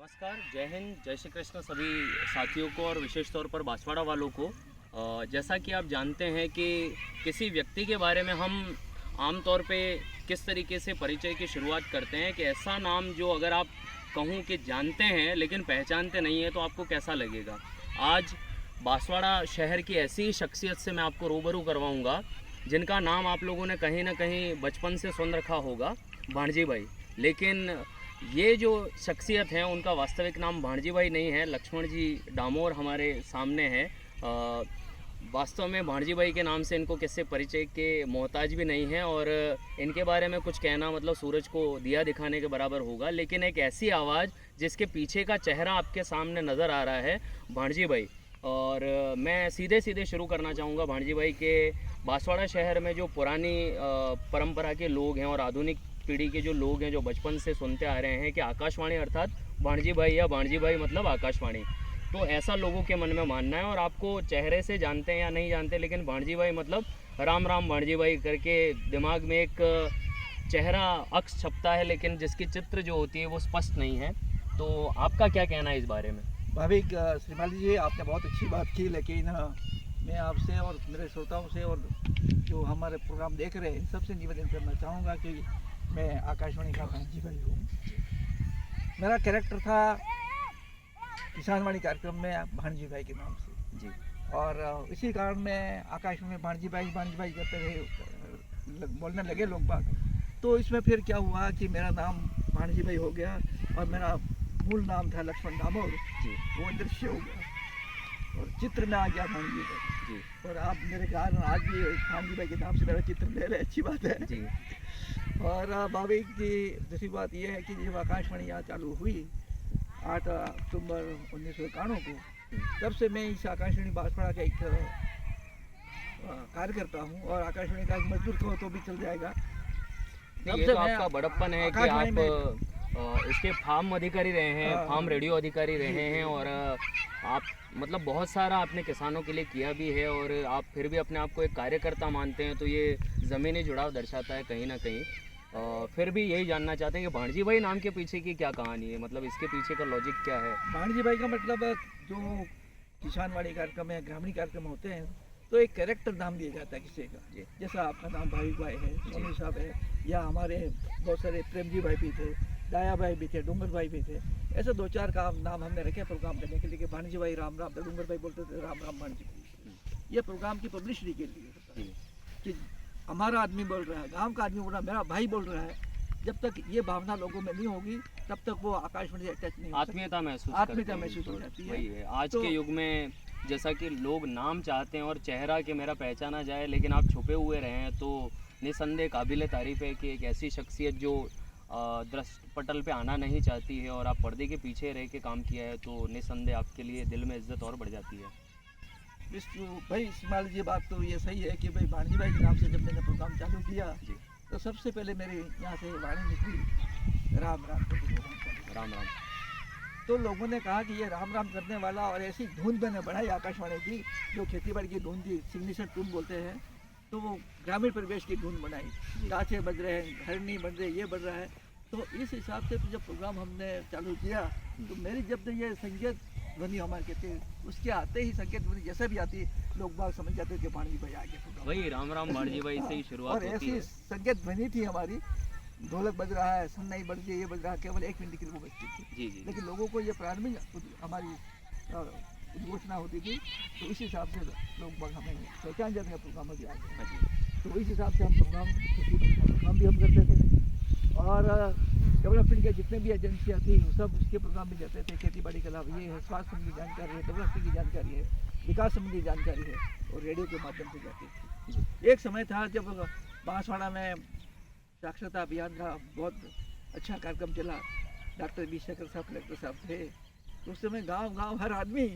नमस्कार, जय हिंद, जय श्री कृष्ण सभी साथियों को और विशेष तौर पर बांसवाड़ा वालों को। जैसा कि आप जानते हैं कि किसी व्यक्ति के बारे में हम आम तौर पे किस तरीके से परिचय की शुरुआत करते हैं कि ऐसा नाम जो अगर आप कहूँ कि जानते हैं लेकिन पहचानते नहीं हैं तो आपको कैसा लगेगा। आज बांसवाड़ा शहर की ऐसी ही शख्सियत से मैं आपको रूबरू करवाऊँगा जिनका नाम आप लोगों ने कहीं ना कहीं बचपन से सुन रखा होगा, भाणजी भाई। लेकिन ये जो शख्सियत हैं उनका वास्तविक नाम भाणजी भाई नहीं है, लक्ष्मण जी डामोर हमारे सामने है। वास्तव में भाणजी भाई के नाम से इनको किससे परिचय के मोहताज भी नहीं है और इनके बारे में कुछ कहना मतलब सूरज को दिया दिखाने के बराबर होगा। लेकिन एक ऐसी आवाज़ जिसके पीछे का चेहरा आपके सामने नज़र आ रहा है, भाणजी भाई। और मैं सीधे सीधे शुरू करना चाहूँगा भाणजी भाई के बांसवाड़ा शहर में जो पुरानी परंपरा के लोग हैं और आधुनिक पीढ़ी के जो लोग हैं जो बचपन से सुनते आ रहे हैं कि आकाशवाणी अर्थात भाणजी भाई या भाणजी भाई मतलब आकाशवाणी, तो ऐसा लोगों के मन में मानना है। और आपको चेहरे से जानते हैं या नहीं जानते, लेकिन भाणजी भाई मतलब राम राम भाणजी भाई करके दिमाग में एक चेहरा अक्स छपता है, लेकिन जिसकी चित्र जो होती है वो स्पष्ट नहीं है। तो आपका क्या कहना है इस बारे में? भाविक श्रीमाली जी, आपने बहुत अच्छी बात की, लेकिन मैं आपसे और मेरे श्रोताओं से और जो हमारे प्रोग्राम देख रहे हैं इन सबसे निवेदन करना चाहूँगा कि मैं आकाशवाणी का भाणजी भाई हूँ। मेरा कैरेक्टर था किसानवाणी कार्यक्रम में भाणजी भाई के नाम से जी। और इसी कारण मैं आकाशवाणी में भाणजी भाई करते रहे, बोलने लगे लोग बात। तो इसमें फिर क्या हुआ कि मेरा नाम भाणजी भाई हो गया और मेरा मूल नाम था लक्ष्मण डामोर जी। वो दृश्य हो गया और चित्र में आ गया भाणजी भाई जी। और आप मेरे कारण आज भी भाणजी भाई के नाम से मेरा चित्र ले रहे, अच्छी बात है जी। और भाविक जी, दूसरी बात यह है कि जब आकाशवाणी यहाँ चालू हुई 8 अक्टूबर 1991 को, तब से मैं इस आकाशवाणी बांसवाड़ा का एक कार्यकर्ता हूँ और आकाशवाणी का एक मजदूर कहो तो भी चल जाएगा। ये तो आपका बड़प्पन है कि आप इसके फार्म अधिकारी रहे हैं, फार्म रेडियो अधिकारी रहे हैं और आप मतलब बहुत सारा आपने किसानों के लिए किया भी है और आप फिर भी अपने आप को एक कार्यकर्ता मानते हैं, तो ये ज़मीनी जुड़ाव दर्शाता है कहीं ना कहीं। फिर भी यही जानना चाहते हैं कि भाणजी भाई नाम के पीछे की क्या कहानी है, मतलब इसके पीछे का लॉजिक क्या है? भाणजी भाई का मतलब जो किसानवाड़ी कार्यक्रम है, ग्रामीण कार्यक्रम होते हैं, तो एक कैरेक्टर नाम दिया जाता है किसी का। जैसा आपका नाम भाविक भाई है, सोनी साहब है, या हमारे बहुत सारे प्रेमजी भाई भी थे, दाया भाई भी थे, डूंगर भाई भी थे। ऐसे 2-4 का नाम हमने रखे प्रोग्राम करने के लिए कि भाणजी भाई राम राम, डूंगर भाई बोलते थे राम राम भाणजी भाई। ये प्रोग्राम की पब्लिसिटी के लिए होता है कि हमारा आदमी बोल रहा है, गांव का आदमी बोल रहा है, मेरा भाई बोल रहा है। जब तक ये भावना लोगों में नहीं होगी तब तक वो आकाशवाणी से अटैच नहीं हो सकती। आत्मीयता महसूस हो जाती वही है आज तो के युग में। जैसा कि लोग नाम चाहते हैं और चेहरा कि मेरा पहचाना जाए, लेकिन आप छुपे हुए रहे हैं, तो निसंदेह काबिल तारीफ़ है कि एक ऐसी शख्सियत जो दृश्य पटल पे आना नहीं चाहती है और आप पर्दे के पीछे रह के काम किया है, तो निसंदेह आपके लिए दिल में इज्जत और बढ़ जाती है। भाई इस्माइल जी, बात तो ये सही है कि भाई भाणजी भाई के नाम से जब मैंने प्रोग्राम चालू किया तो सबसे पहले मेरे यहाँ से वाणी निकली राम राम राम राम। तो लोगों ने कहा कि ये राम राम करने वाला, और ऐसी धुन मैंने बनाई आकाशवाणी की जो खेती बाड़ी की धुन थी, सिग्नेचर धुन बोलते हैं, तो वो ग्रामीण परिवेश की धुन बनाई, गाछे बज रहे हैं, घर नहीं बज रहे, ये बज रहा है। तो इस हिसाब से तो जब प्रोग्राम हमने चालू किया तो मेरी जब ये संगीत ध्वनि हमारे कहते हैं, उसके आते ही संकेत ध्वनि जैसे भी आती लोग बाग समझ जाते थे भाणजी भाई आ गए। वही राम राम भाणजी भाई से ही शुरुआत होती है। और ऐसी संकेत ध्वनि थी हमारी, ढोलक बज रहा है, सन्नाई बज रही है, ये बज रहा है, केवल 1 मिनट की वो बजती थी। जी। लेकिन लोगों को ये प्रारंभिक हमारी उद्घोषणा होती थी, तो इस हिसाब से लोग बाग हमें पहचान जाते हैं प्रोग्राम में भी आ गए। तो इस हिसाब से हम प्रोग्राम भी हम करते थे और डेवलपमेंट के जितने भी एजेंसियाँ थी सब उसके प्रोग्राम में जाते थे। खेती बाड़ी के अलावा ये है, स्वास्थ्य संबंधी जानकारी है, डेवलपमेंट की जानकारी है, विकास संबंधी जानकारी है, और रेडियो के माध्यम से जाती थी। एक समय था जब बांसवाड़ा में साक्षरता अभियान का बहुत अच्छा कार्यक्रम चला, डॉक्टर बी शेखर साहब कलेक्टर साहब थे, तो उस समय गाँव हर आदमी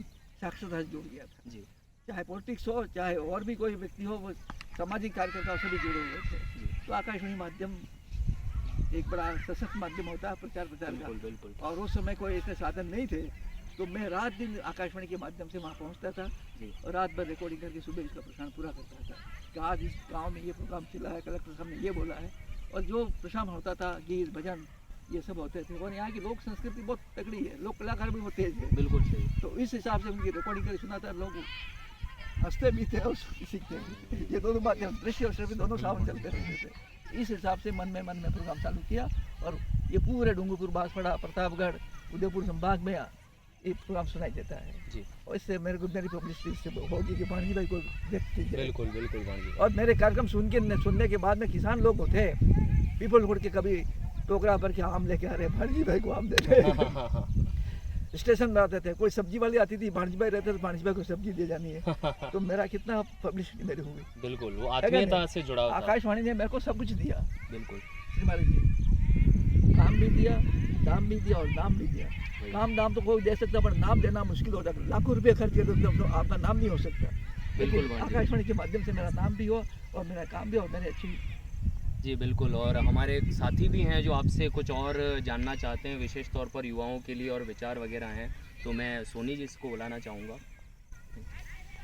साक्षरता से जुड़ गया था जी। चाहे पॉलिटिक्स हो, चाहे और भी कोई व्यक्ति हो, वो सामाजिक कार्यकर्ता सभी जुड़े हुए थे। तो आकाशवाणी माध्यम एक बड़ा सशक्त माध्यम होता है प्रचार का। बिल्कुल। और उस समय कोई ऐसे साधन नहीं थे, तो मैं रात दिन आकाशवाणी के माध्यम से वहाँ पहुँचता था और रात भर रिकॉर्डिंग करके सुबह इसका प्रसारण पूरा करता था कि आज इस गाँव में ये प्रोग्राम चला है, कलेक्टर साहब ने ये बोला है, और जो प्रसारण होता था गीत भजन ये सब होते थे। और यहाँ की लोक संस्कृति बहुत तगड़ी है, लोक कलाकार भी बहुत तेज है। बिल्कुल सही। तो इस हिसाब से उनकी रिकॉर्डिंग करके सुनाता, लोग हंसते भी थे और सीखते भी। ये दोनों बातें, दृश्य और श्रव्य दोनों सावन चलते रहते थे। इस हिसाब से मन में प्रोग्राम चालू किया और ये पूरे डूंगरपुर, बांसवाड़ा, प्रतापगढ़, उदयपुर संभाग में ये प्रोग्राम सुनाई देता है जी। और इससे मेरे को मेरी पब्लिसिटी इससे होगी कि भाणजी भाई को व्यक्ति है। बिल्कुल बिल्कुल भाणजी। और मेरे कार्यक्रम सुनने के बाद में किसान लोग होते हैं, पीपल उड़ के कभी टोकरा भर के आम लेके आ रहे, भाणजी भाई को आम दे रहे। स्टेशन में आते थे, कोई सब्जी वाली आती थी, भाणजी भाई रहते तो भाणजी भाई को सब्जी दे जानी है। तो मेरा कितना पब्लिसिटी मेरी हुई। बिल्कुल, वो आत्मीयता से जुड़ा होता है। आकाशवाणी ने मेरे को सब कुछ दिया। बिल्कुल श्रीमान जी, काम भी दिया, दाम भी दिया और नाम भी दिया। काम दाम तो कोई दे सकता, पर नाम देना मुश्किल होता है। लाखों रुपए खर्च कर तो आपका नाम नहीं हो सकता। बिल्कुल, आकाशवाणी के माध्यम से मेरा नाम भी हो और मेरा काम भी हो, मेरे अच्छी। जी बिल्कुल। और हमारे साथी भी हैं जो आपसे कुछ और जानना चाहते हैं, विशेष तौर पर युवाओं के लिए और विचार वगैरह हैं, तो मैं सोनी जी इसको बुलाना चाहूँगा।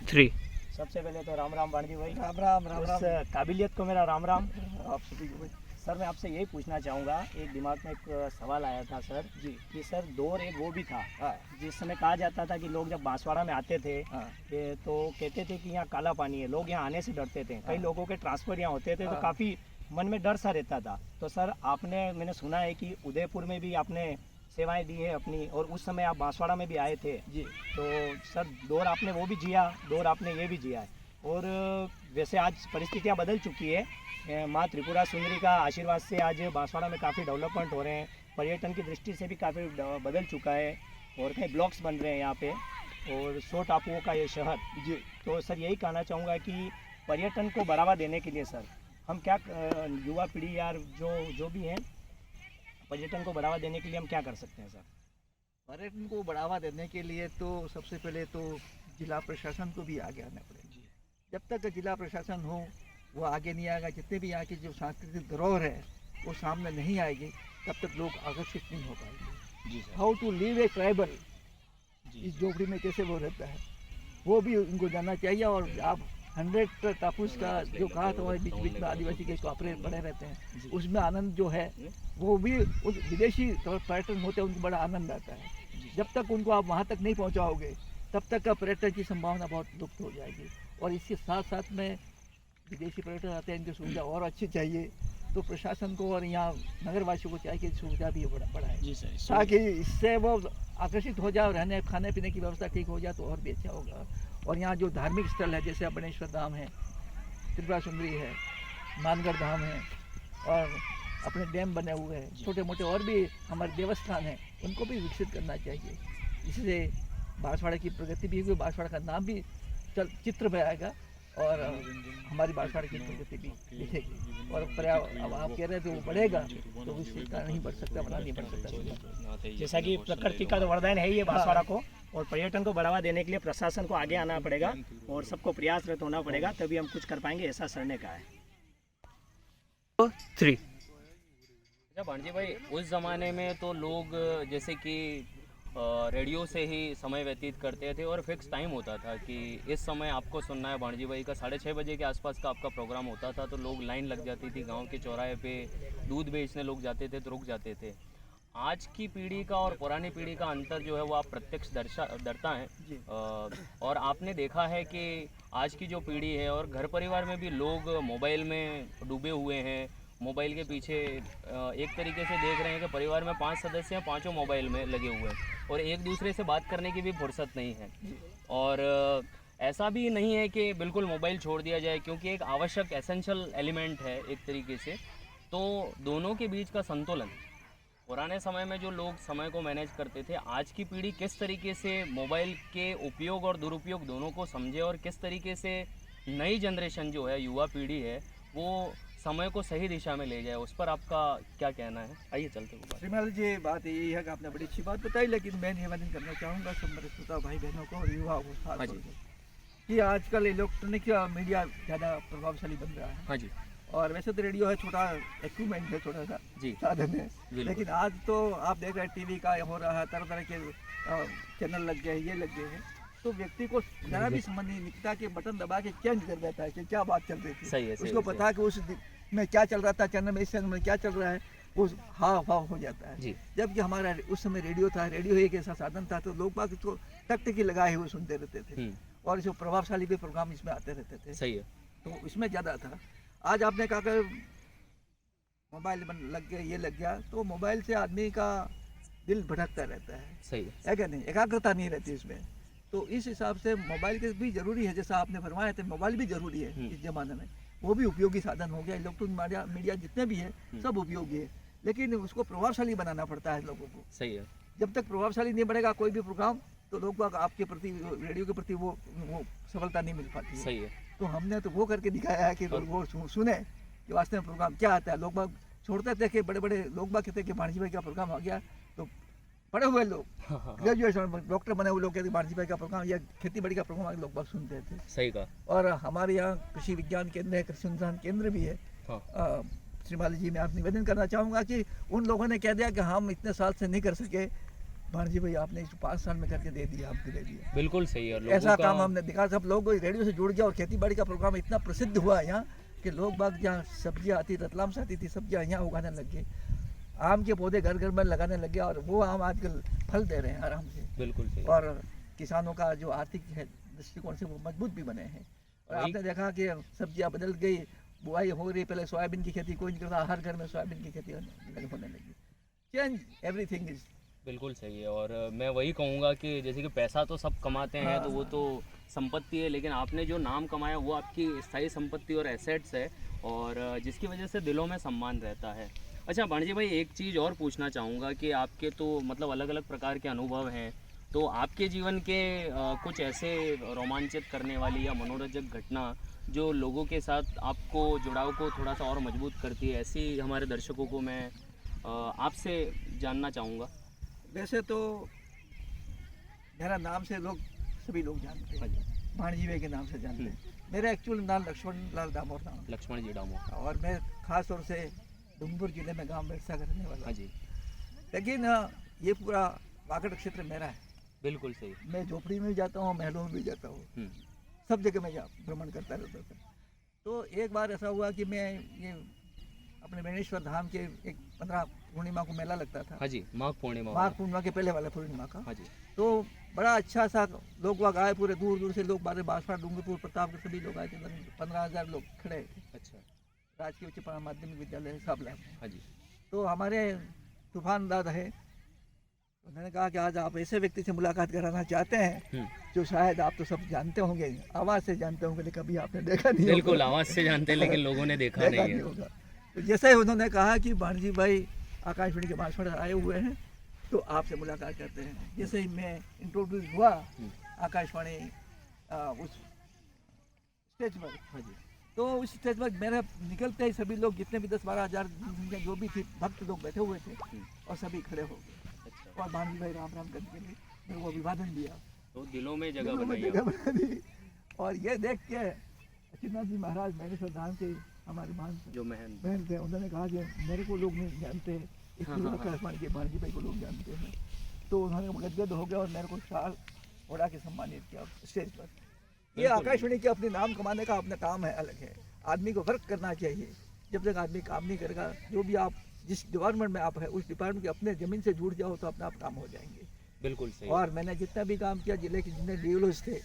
3 सबसे पहले तो राम राम भाणजी भाई। राम राम राम राम। उस काबिलियत को मेरा राम राम। आप सभी को भाई। सर मैं आपसे यही पूछना चाहूँगा, एक दिमाग में एक सवाल आया था सर जी कि सर दौर एक वो भी था हाँ जिस समय कहा जाता था कि लोग जब बांसवाड़ा में आते थे हाँ तो कहते थे कि यहाँ काला पानी है, लोग यहाँ आने से डरते थे। कई हाँ। लोगों के ट्रांसफर यहाँ होते थे तो हाँ। काफ़ी मन में डर सा रहता था। तो सर मैंने सुना है कि उदयपुर में भी आपने सेवाएं दी है अपनी, और उस समय आप बांसवाड़ा में भी आए थे। जी तो सर दौर आपने वो भी जिया, दौर आपने ये भी जिया है। और वैसे आज परिस्थितियाँ बदल चुकी है, माँ त्रिपुरा सुंदरी का आशीर्वाद से आज बांसवाड़ा में काफ़ी डेवलपमेंट हो रहे हैं, पर्यटन की दृष्टि से भी काफ़ी बदल चुका है और कई ब्लॉक्स बन रहे हैं यहाँ पे, और 100 टापुओं का ये शहर। जी तो सर यही कहना चाहूँगा कि पर्यटन को बढ़ावा देने के लिए सर हम क्या, युवा पीढ़ी यार जो भी हैं, पर्यटन को बढ़ावा देने के लिए हम क्या कर सकते हैं सर? पर्यटन को बढ़ावा देने के लिए तो सबसे पहले तो जिला प्रशासन को भी आगे आना पड़ेगा। जब तक जिला प्रशासन हो वो आगे नहीं आएगा, जितने भी यहाँ की जो सांस्कृतिक धरोहर है वो सामने नहीं आएगी, तब तक लोग आकर्षित नहीं हो पाएंगे। जी sir. How to live a tribal, जी इस झोपड़ी में कैसे वो रहता है, वो भी उनको जानना चाहिए। और आप 100 टापूस का जो कहा था, वही बीच बीच में आदिवासी के कॉपरेट बने रहते हैं, उसमें आनंद जो है वो भी उस विदेशी पर्यटन होते हैं, उनको बड़ा आनंद आता है। जब तक उनको आप वहाँ तक नहीं पहुँचाओगे तब तक का पर्यटन की संभावना बहुत लुप्त हो जाएगी। और इसके साथ साथ में विदेशी पर्यटन आते हैं, इनकी सुविधा और अच्छी चाहिए, तो प्रशासन को और यहाँ नगरवासियों को चाहिए कि सुविधा भी बढ़ाए, जी सर। ताकि इससे वो आकर्षित हो जाए, रहने खाने पीने की व्यवस्था ठीक हो जाए तो और भी अच्छा होगा। और यहाँ जो धार्मिक स्थल है, जैसे बनेश्वर धाम है, त्रिपुरा सुंदरी है, मानगढ़ धाम है, और अपने डैम बने हुए हैं, छोटे मोटे और भी हमारे देवस्थान हैं, उनको भी विकसित करना चाहिए। इससे बांसवाड़ा की प्रगति भी होगी, बांसवाड़ा का नाम भी चित्र में आएगा और हमारी बांसवाड़ा की प्रगति भी दिखेगी। और पर्यावरण, अब आप कह रहे थे वो बढ़ेगा, तो इसके कारण नहीं बढ़ सकता, बड़ा नहीं बढ़ सकता। जैसा कि प्रकृति का तो वरदान है ही है बांसवाड़ा को, और पर्यटन को बढ़ावा देने के लिए प्रशासन को आगे आना पड़ेगा और सबको प्रयासरत होना पड़ेगा, तभी हम कुछ कर पाएंगे, ऐसा सर ने कहा है। 3 अच्छा भाणजी भाई, उस ज़माने में तो लोग जैसे कि रेडियो से ही समय व्यतीत करते थे और फिक्स टाइम होता था कि इस समय आपको सुनना है भाणजी भाई का, 6:30 बजे के आसपास का आपका प्रोग्राम होता था, तो लोग लाइन लग जाती थी, गांव के चौराहे पे दूध बेचने लोग जाते थे तो रुक जाते थे। आज की पीढ़ी का और पुरानी पीढ़ी का अंतर जो है वो आप प्रत्यक्ष दर्ता है, और आपने देखा है कि आज की जो पीढ़ी है और घर परिवार में भी लोग मोबाइल में डूबे हुए हैं, मोबाइल के पीछे एक तरीके से देख रहे हैं कि परिवार में 5 सदस्य हैं, पांचों मोबाइल में लगे हुए हैं और एक दूसरे से बात करने की भी फुर्सत नहीं है। और ऐसा भी नहीं है कि बिल्कुल मोबाइल छोड़ दिया जाए, क्योंकि एक आवश्यक एसेंशियल एलिमेंट है एक तरीके से। तो दोनों के बीच का संतुलन, पुराने समय में जो लोग समय को मैनेज करते थे, आज की पीढ़ी किस तरीके से मोबाइल के उपयोग और दुरुपयोग दोनों को समझे और किस तरीके से नई जनरेशन जो है, युवा पीढ़ी है, वो समय को सही दिशा में ले जाए, उस पर आपका क्या कहना है? आइए चलते हुए। श्रीमान जी, बात यही है कि आपने बड़ी अच्छी बात बताई, लेकिन मैं निवेदन करना चाहूँगा सब मेरे श्रोता भाई बहनों को और युवाओं को खास तौर पे कि आजकल इलेक्ट्रॉनिक मीडिया ज़्यादा प्रभावशाली बन रहा है। हाँ जी। और वैसे तो रेडियो है, छोटा इक्विपमेंट है, छोटा सा जी साधन है, लेकिन आज तो आप देख रहे हैं टीवी का हो रहा है, तरह तरह के चैनल लग गए, ये लग गए हैं, तो व्यक्ति को जरा भी समझ नहीं निकलता कि बटन दबा के चेंज कर देता है कि क्या बात चल रही थी। सही है, उसको पता है कि उस में क्या चल रहा था, चैनल में इस चैनल में क्या चल रहा है, वो हाव भाव हो जाता है। जी। जबकि हमारा उस समय रेडियो था, रेडियो एक ऐसा साधन था तो लोग बाग इसको टकटकी लगाए हुए सुनते रहते थे और जो प्रभावशाली भी प्रोग्राम इसमें आते रहते थे, सही है। तो इसमें ज़्यादा था। आज आपने कहा कि मोबाइल लग गया, ये लग गया, तो मोबाइल से आदमी का दिल भटकता रहता सही है क्या नहीं, एकाग्रता नहीं रहती इसमें। तो इस हिसाब से मोबाइल के भी जरूरी है, जैसा आपने फरमाया था मोबाइल भी जरूरी है इस जमाने में, वो भी उपयोगी साधन हो गया। इलेक्ट्रॉनिक मीडिया जितने भी है सब उपयोगी है, लेकिन उसको प्रभावशाली बनाना पड़ता है लोगों को। सही है। जब तक प्रभावशाली नहीं बनेगा कोई भी प्रोग्राम, तो लोग बाग आपके प्रति, रेडियो के प्रति वो सफलता नहीं मिल पाती है। सही है। तो हमने तो वो करके दिखाया है कि लोग वो सुने कि वास्तव में प्रोग्राम क्या आता है। लोग बाग छोड़ते थे कि बड़े बड़े लोग बाग कहते कि भाणजी भाई का प्रोग्राम आ गया, तो पढ़े हुए लोग, ग्रेजुएशन डॉक्टर बने हुए लोग कहते भाणजी भाई का प्रोग्राम या खेती बाड़ी का प्रोग्राम लोग बाग सुनते थे। सही कहा। और हमारे यहाँ कृषि विज्ञान केंद्र है, कृषि अनुसंधान केंद्र भी है। श्रीमाली जी, मैं आप निवेदन करना चाहूँगा कि उन लोगों ने कह दिया कि हम इतने साल से नहीं कर सके, भाणजी भाई आपने 5 साल में करके दे दिया, हमको दे दिया। बिल्कुल सही है। ऐसा काम हमने दिखा, सब लोग रेडियो से जुड़ गया और खेती बाड़ी का प्रोग्राम इतना प्रसिद्ध हुआ यहाँ कि लोग बाग जहाँ सब्जियाँ आती, रतलाम से आती थी सब्जियाँ, यहाँ उगाने लग गए। आम के पौधे घर घर में लगाने लग गए और वो आम आजकल फल दे रहे हैं आराम से। बिल्कुल सही। और किसानों का जो आर्थिक दृष्टिकोण से वो मजबूत भी बने हैं। और आपने देखा कि सब्जियाँ बदल गई, बुआई हो रही, पहले सोयाबीन की खेती कोई नहीं करता, हर घर में सोयाबीन की खेती होने लगी। Change everything is. बिल्कुल सही है। और मैं वही कहूँगा कि जैसे कि पैसा तो सब कमाते हैं, तो वो तो संपत्ति है, लेकिन आपने जो नाम कमाया वो आपकी स्थायी संपत्ति और एसेट्स है, और जिसकी वजह से दिलों में सम्मान रहता है। अच्छा भाणजी भाई, एक चीज़ और पूछना चाहूँगा कि आपके तो मतलब अलग अलग प्रकार के अनुभव हैं, तो आपके जीवन के कुछ ऐसे रोमांचित करने वाली या मनोरंजक घटना जो लोगों के साथ आपको जुड़ाव को थोड़ा सा और मजबूत करती है, ऐसी हमारे दर्शकों को मैं आपसे जानना चाहूँगा। वैसे तो मेरा नाम से लोग सभी लोग जानते हैं, भाणजी भाई के नाम से जानते हैं। मेरा एक्चुअल नाम लक्ष्मण लाल दामोर नाम, लक्ष्मण जी डामोर, और मैं खास तौर से डूंगरपुर जिले में गांव बिरसा का रहने वाला। हाँ जी। लेकिन ये पूरा वागड़ क्षेत्र मेरा है। बिल्कुल सही। मैं झोपड़ी में भी जाता हूँ, महलों में भी जाता हूँ, सब जगह मैं भ्रमण करता रहता था। तो एक बार ऐसा हुआ कि मैं ये अपने बेणेश्वर धाम के एक 15 पूर्णिमा को मेला लगता था। हाँ जी, माघ पूर्णिमा। माघ पूर्णिमा के पहले वाला पूर्णिमा का। हाँ जी। तो बड़ा अच्छा सा लोग वहाँ आए, पूरे दूर दूर से लोग, बांसवाड़ा, डूंगरपुर, प्रतापगढ़ सभी लोग आए थे। 15,000 लोग खड़े थे। अच्छा। राजकीय उच्च माध्यमिक विद्यालय साबला। हाँ जी। तो हमारे तूफान दादा है, उन्होंने कहा कि आज आप ऐसे व्यक्ति से मुलाकात कराना चाहते हैं जो शायद आप तो सब जानते होंगे, आवाज़ से जानते होंगे, लेकिन कभी आपने देखा नहीं। बिल्कुल, आवाज़ से जानते हैं लेकिन लोगों ने देखा नहीं होगा। तो जैसे ही उन्होंने कहा कि भाणजी भाई आकाशवाणी के बांसवाड़ा आए हुए हैं, तो आपसे मुलाकात करते हैं। जैसे ही मैं इंट्रोड्यूस हुआ आकाशवाणी उस स्टेज पर, हाँ जी, तो उस स्टेज पर मेरा निकलते ही सभी लोग, जितने भी 10-12 हज़ार जो भी थी भक्त लोग बैठे हुए थे, और सभी खड़े हो गए। अच्छा। और भाणजी भाई राम राम करके मेरे को अभिवादन दिया, तो दिलों में जगह बना दी। और ये देख के चिन्नाथ जी महाराज मेरे धाम के हमारे जो बहन थे, उन्होंने कहा कि मेरे को लोग नहीं जानते, आकाशवाणी के भाणजी भाई को लोग जानते हैं। तो उन्होंने गदगद हो गया और मेरे को शाल ओढ़ा के सम्मानित किया स्टेज पर। ये आकाशवाणी के अपने नाम कमाने का अपना काम है, अलग है। आदमी को वर्क करना चाहिए। जब तक आदमी काम नहीं करेगा, जो भी आप जिस डिपार्टमेंट में आप है उस डिपार्टमेंट के अपने जमीन से जुड़ जाओ तो अपना आप काम हो जाएंगे। बिल्कुल सही। और मैंने जितना भी काम किया, जिले के जितने डीएलओज थे,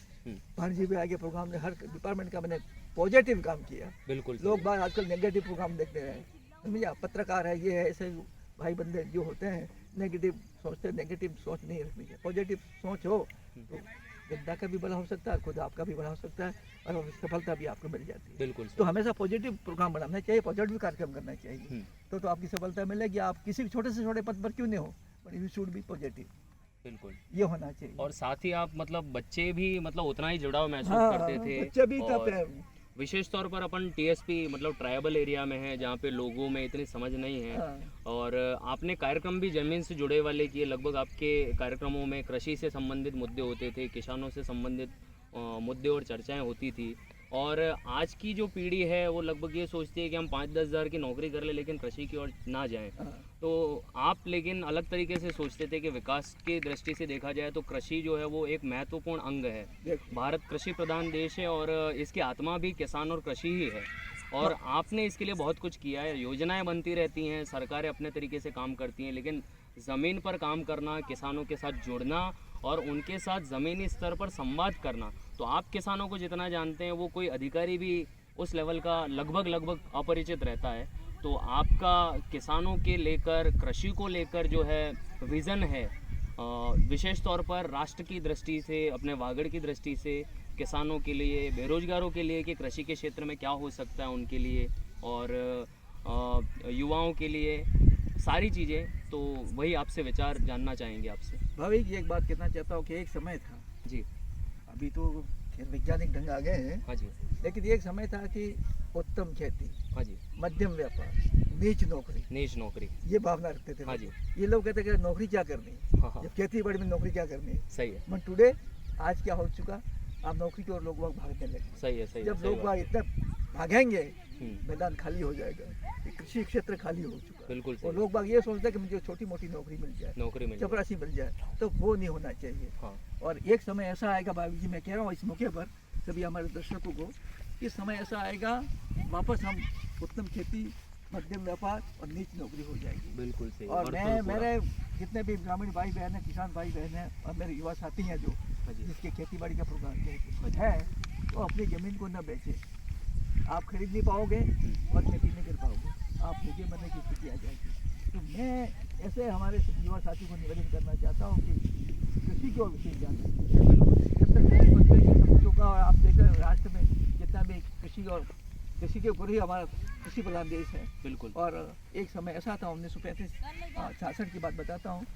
भाणजी भाई आगे प्रोग्राम में हर डिपार्टमेंट का मैंने पॉजिटिव काम किया। बिल्कुल। लोग बात आजकल नेगेटिव प्रोग्राम देखते हैं, समझिए, पत्रकार है, ये है, ऐसे भाई बंदे जो होते हैं नेगेटिव सोचते हैं। नेगेटिव सोच नहीं रखनी चाहिए, पॉजिटिव सोच हो तो जनता का भी भला हो सकता है, खुद आपका भी भला हो सकता है, और सफलता भी आपको मिल जाती है। बिल्कुल। तो हमेशा पॉजिटिव प्रोग्राम बनाना चाहिए, पॉजिटिव कार्यक्रम करना चाहिए, तो आपकी सफलता मिलेगी। आप किसी भी छोटे से छोटे पद पर क्यों नहीं हो, but you should be positive. बिल्कुल, ये होना चाहिए। और साथ ही आप मतलब बच्चे भी मतलब उतना ही जुड़ाव महसूस करते थे। बच्चे भी विशेष तौर पर अपन टीएसपी मतलब ट्राइबल एरिया में है, जहाँ पे लोगों में इतनी समझ नहीं है। और आपने कार्यक्रम भी जमीन से जुड़े वाले किए। लगभग आपके कार्यक्रमों में कृषि से संबंधित मुद्दे होते थे, किसानों से संबंधित मुद्दे और चर्चाएं होती थी। और आज की जो पीढ़ी है वो लगभग ये सोचती है कि हम 5-10 हज़ार की नौकरी कर ले लेकिन कृषि की ओर ना जाएं। तो आप लेकिन अलग तरीके से सोचते थे कि विकास की दृष्टि से देखा जाए तो कृषि जो है वो एक महत्वपूर्ण अंग है। भारत कृषि प्रधान देश है और इसकी आत्मा भी किसान और कृषि ही है। और आपने इसके लिए बहुत कुछ किया है। योजनाएं बनती रहती हैं, सरकारें अपने तरीके से काम करती हैं, लेकिन ज़मीन पर काम करना, किसानों के साथ जुड़ना और उनके साथ ज़मीनी स्तर पर संवाद करना, तो आप किसानों को जितना जानते हैं वो कोई अधिकारी भी उस लेवल का लगभग अपरिचित रहता है। तो आपका किसानों के लेकर, कृषि को लेकर जो है विज़न है, विशेष तौर पर राष्ट्र की दृष्टि से, अपने वागड़ की दृष्टि से, किसानों के लिए, बेरोजगारों के लिए कि कृषि के क्षेत्र में क्या हो सकता है उनके लिए, और युवाओं के लिए सारी चीज़ें, तो वही आपसे विचार जानना चाहेंगे आपसे। भाभी जी एक बात कहना चाहता हूँ कि एक समय था जी। अभी तो खैर वैज्ञानिक ढंग आ गए हैं, हाँ जी। लेकिन एक समय था कि उत्तम खेती, हाँ जी। मध्यम व्यापार, नीच नौकरी, नीच नौकरी, ये भावना रखते थे। हाँ जी। ये लोग कहते कि नौकरी क्या करनी, हाँ हाँ, जब खेती बाड़ी में नौकरी क्या करनी। सही है, बट टुडे आज क्या हो चुका, आप नौकरी की ओर लोग बाग भागने लगे। सही है, सही है, जब सही लोग बात। बाग इतना भागेंगे हम्म, मैदान खाली हो जाएगा, ये कृषि क्षेत्र खाली हो चुका है। बिल्कुल और सही, लोग बाग ये सोचते हैं कि मुझे छोटी मोटी नौकरी मिल जाए, नौकरी मिल जाए। चपरासी मिल जाए, तो वो नहीं होना चाहिए। हाँ, और एक समय ऐसा आएगा भाभी जी, मैं कह रहा हूँ इस मौके पर सभी हमारे दर्शकों को, कि समय ऐसा आएगा वापस हम उत्तम खेती, मध्यम व्यापार और नीच नौकरी हो जाएगी। बिल्कुल सही। और मैं पूरा- मेरे जितने भी ग्रामीण भाई बहन हैं, किसान भाई बहन हैं, और मेरे युवा साथी हैं जो हाँ जी, जिसके खेती बाड़ी का प्रोग्राम हाँ जी। है, तो अपनी ज़मीन को न बेचें। आप खरीद नहीं पाओगे और खेती नहीं कर पाओगे, आप भूखे मरने की स्थिति आ जाएगी। तो मैं ऐसे हमारे युवा साथी को निवेदन करना चाहता हूँ कि कृषि की ओर विशेष ध्यान दें। जब तक कृषि मंत्री के समझों का, और आप देख रहे हैं राष्ट्र में जितना भी कृषि के ऊपर ही हमारा कृषि प्रधान देश है। बिल्कुल। और एक समय ऐसा था 1935-66 की बात बताता हूँ,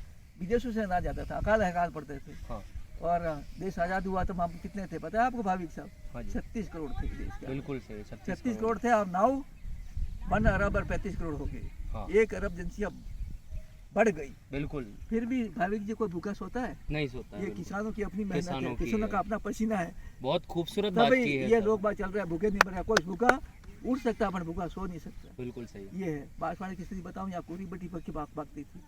विदेशों से अनाज आता था, अकाल पड़ते थे। हाँ, और देश आज़ाद हुआ तो हम कितने थे पता है आपको भाविक साहब? हाँ जी, 36 करोड़ थे देश के। बिल्कुल सही। 36 करोड़ थे और नाउ 1 अरब और 35 करोड़ हो गए। हाँ, 1 अरब जनसंख्या बढ़ गई, बिल्कुल फिर भी भाविक जी कोई भूखा सोता है? नहीं सोता है। ये बिल्कुल। किसानों की अपनी मेहनत किसानों है, की किसानों है। का अपना पसीना है, बहुत खूबसूरत बात तभी की है ये सर। लोग बात चल रहा है। भूखे नहीं मर रहा, कोई भूखा उठ सकता है, भूखा सो नहीं सकता। बिल्कुल सही। ये है बांसवाड़े की स्थिति बताऊँ, यहाँ पूरी बटी पक्की पकती थी,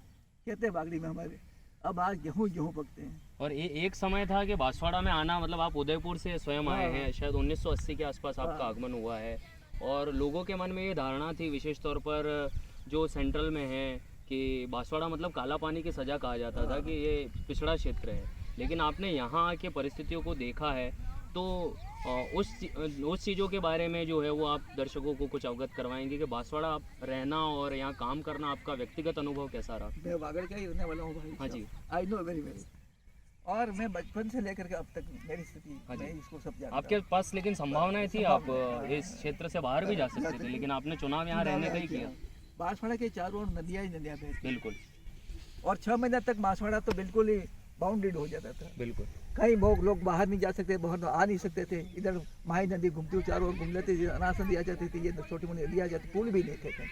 कहते हैं बागड़ी में हमारे, अब आज गेहूँ पकते हैं। और एक समय था कि बांसवाड़ा में आना मतलब, आप उदयपुर से स्वयं आए हैं, शायद 1980 के आसपास आपका आगमन हुआ है, और लोगों के मन में ये धारणा थी, विशेष तौर पर जो सेंट्रल में है, कि बांसवाड़ा मतलब काला पानी की सज़ा कहा जाता था कि ये पिछड़ा क्षेत्र है। लेकिन आपने यहाँ आके परिस्थितियों को देखा है, तो उस चीज़ों के बारे में जो है वो आप दर्शकों को कुछ अवगत करवाएंगे कि बांसवाड़ा आप रहना और यहाँ काम करना, आपका व्यक्तिगत अनुभव कैसा रहा? मैं वागड़ का ही रहने वाला हूँ भाई। हाँ जी। I know very well. और मैं बचपन से लेकर के अब तक मेरी स्थिति, हाँ जी। मैं इसको सब जानता आपके हूँ। पास लेकिन संभावनाएं थी, आप संभावनाएं, इस क्षेत्र से बाहर भी जा सकते थे, लेकिन आपने चुनाव यहाँ रहने का ही किया। बांसवाड़ा के चारों ओर नदियाँ ही नदियाँ बहती, बिल्कुल, और 6 महीने तक बांसवाड़ा तो बिल्कुल ही बाउंडेड हो जाता था। बिल्कुल। कहीं लोग बाहर नहीं जा सकते, बाहर आ नहीं सकते थे। इधर माही नदी घूमती हुई चारों ओर घूम लेते थे, अनास नदी आ जाती थी, ये छोटी मोटी नदी आ जाती, पुल भी नहीं थे कहीं।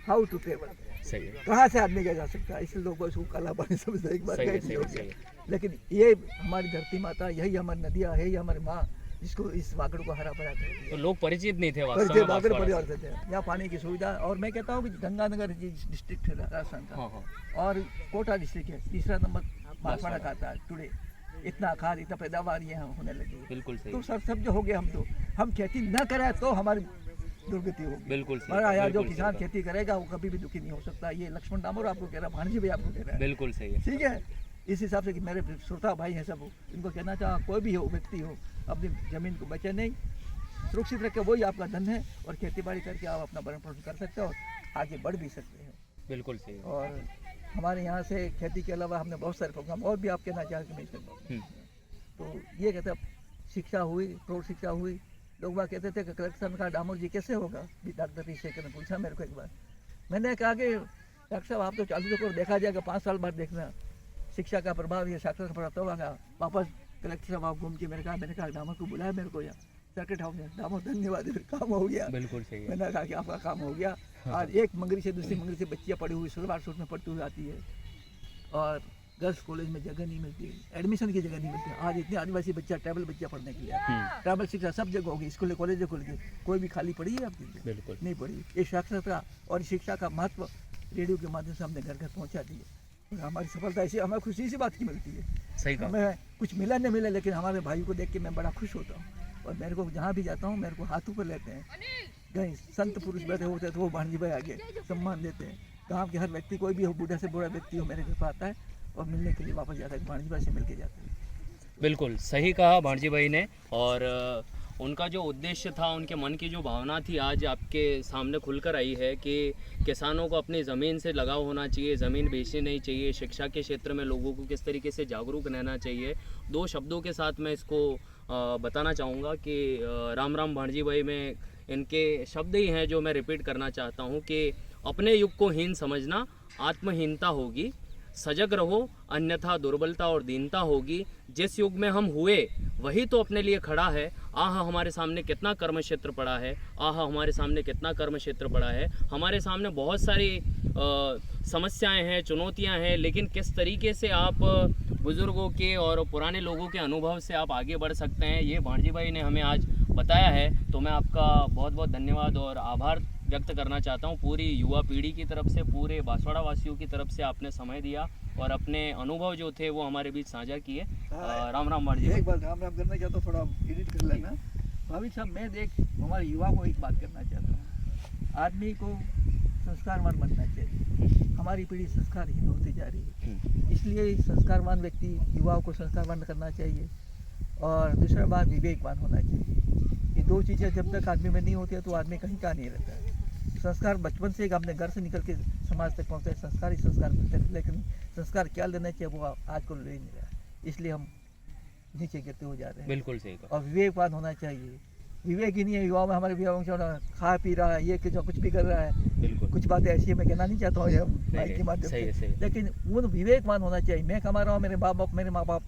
हाउ टू ट्रेवल, सही है, कहाँ से आदमी गया जा सकता है? इसलिए लोग उसको काला पानी समझते, एक बार सही है, गए सही हो है, सही गया। है। लेकिन ये हमारी धरती माता, यही हमारी नदियाँ है, ये हमारी माँ, जिसको इस वागड़ को हरा भरा करती है। तो लोग परिचित नहीं थे वास्तव परिचय में वागड़ बांसवाड़ा परिवार से। से थे, यहाँ पानी की सुविधा। और मैं कहता हूँ कि गंगानगर डिस्ट्रिक्ट है राजस्थान का, हाँ हाँ, और कोटा डिस्ट्रिक्ट है, तीसरा नंबर बांसवाड़ा का आता है टुडे। इतना खाद, इतना पैदावार यहाँ होने लगी है। बिल्कुल सही, तो सब जो हो गया, हम खेती न करें तो हमारी दुर्गति होगी। बिल्कुल सही, और यहाँ जो बिल्कुल किसान सही, खेती करेगा वो कभी भी दुखी नहीं हो सकता। ये लक्ष्मण डामोर आपको कह रहा है, भाणजी भी आपको कह रहा है, बिल्कुल सही है। ठीक है। इस हिसाब से कि मेरे श्रोता भाई हैं सब, इनको कहना चाहा, कोई भी हो व्यक्ति हो, अपनी ज़मीन को बचे नहीं, सुरक्षित रखे, वही आपका धन है। और खेती बाड़ी करके आप अपना भरण पोषण कर सकते हो और आगे बढ़ भी सकते हैं। बिल्कुल सही है। और हमारे यहाँ से खेती के अलावा हमने बहुत सारे प्रोग्राम और भी आप कहना चाहें कि मैं इसमें, तो ये कहते हैं शिक्षा हुई, प्रौढ़ शिक्षा हुई। लोग बात कहते थे कि कलेक्शन का डामोर जी कैसे होगा, डॉक्टर पी शेखर ने पूछा मेरे को एक बार। मैंने कहा कि डॉक्टर साहब आप तो चालू करो, देखा जाएगा 5 साल बाद देखना शिक्षा का प्रभाव, ये साक्षरता प्रभाव तो होगा। वापस कलेक्टर साहब आप घूम के मैंने कहा डामोर को बुलाया मेरे को यहाँ सर्किट हाउस में। डामोर धन्यवाद, काम हो गया। बिल्कुल सही है। मैंने कहा कि आपका काम हो गया। आज एक मंगरी से दूसरी मंगरी से बच्चियाँ पड़ी हुई सलवार सूट में पढ़ती हुई आती है, और गर्ल्स कॉलेज में जगह नहीं मिलती, एडमिशन की जगह नहीं मिलती। आज इतने आदिवासी बच्चा, ट्राइबल बच्चा पढ़ने के लिए, ट्राइबल शिक्षा सब जगह होगी, स्कूल कॉलेज खुल गए, कोई भी खाली पड़ी है आपकी? बिल्कुल नहीं पड़ी। ये साक्षरता और शिक्षा का महत्व रेडियो के माध्यम से हमने घर घर पहुँचा दिए। और हमारी सफलता ऐसी, हमें खुशी इसी बात की मिलती है। सही कहा। हमें कुछ मिला नहीं मिला, लेकिन हमारे भाई को देख के मैं बड़ा खुश होता हूँ। और मेरे को जहाँ भी जाता हूँ मेरे को हाथ ऊपर लेते हैं, कहीं संत पुरुष बैठे होते हैं तो वो भांजी भाई आगे सम्मान देते हैं। गांव के हर व्यक्ति कोई भी हो, बूढ़ा से बूढ़ा व्यक्ति हो, मेरे घर पर आता है और मिलने के लिए वापस जाता है, भांजी भाई से मिल के जाता है। बिल्कुल सही कहा भांजी भाई ने। और उनका जो उद्देश्य था, उनके मन की जो भावना थी, आज आपके सामने खुलकर आई है कि किसानों को अपनी ज़मीन से लगाव होना चाहिए, ज़मीन बेचनी नहीं चाहिए, शिक्षा के क्षेत्र में लोगों को किस तरीके से जागरूक रहना चाहिए। 2 शब्दों के साथ मैं इसको बताना चाहूँगा कि राम राम भांजी भाई में इनके शब्द ही हैं जो मैं रिपीट करना चाहता हूँ कि अपने युग को हीन समझना आत्महीनता होगी, सजग रहो अन्यथा दुर्बलता और दीनता होगी। जिस युग में हम हुए वही तो अपने लिए खड़ा है। आह हमारे सामने कितना कर्म क्षेत्र पड़ा है, आह हमारे सामने कितना कर्म क्षेत्र पड़ा है। हमारे सामने बहुत सारी समस्याएं हैं, चुनौतियां हैं, लेकिन किस तरीके से आप बुज़ुर्गों के और पुराने लोगों के अनुभव से आप आगे बढ़ सकते हैं, ये भांजी भाई ने हमें आज बताया है। तो मैं आपका बहुत बहुत धन्यवाद और आभार व्यक्त करना चाहता हूँ पूरी युवा पीढ़ी की तरफ से, पूरे बांसवाड़ा वासियों की तरफ से। आपने समय दिया और अपने अनुभव जो थे वो हमारे बीच साझा किए। राम राम भांजी भाई। एक बार राम राम करना चाहता हूँ, थोड़ा एडिट कर लेना। भाभी साहब, मैं हमारे युवा को एक बात करना चाहता हूँ, आदमी को संस्कारवान बनना चाहिए। हमारी पीढ़ी संस्कारहीन होती जा रही है, इसलिए संस्कारवान व्यक्ति युवाओं को संस्कारवान करना चाहिए। और दूसरा बात, विवेकवान होना चाहिए। ये 2 चीज़ें जब तक आदमी में नहीं होती है तो आदमी कहीं का नहीं रहता है। संस्कार बचपन से अपने घर से निकल के समाज तक पहुँचता है, संस्कार ही संस्कार मिलते हैं, लेकिन संस्कार क्या लेना चाहिए वो आज को ले नहीं रहा, इसलिए हम नीचे गिरते हो जा रहे हैं। बिल्कुल सही कहा। और विवेकवान होना चाहिए। विवेक ही नहीं है युवाओं में, हमारे युवाओं में खा पी रहा है, ये कुछ भी कर रहा है। बिल्कुल कुछ बातें ऐसी है, मैं कहना नहीं चाहता हूँ माइक के माध्यम सही है, से, सही है। लेकिन वो विवेकवान होना चाहिए। मैं कमा रहा हूँ, मेरे माँ बाप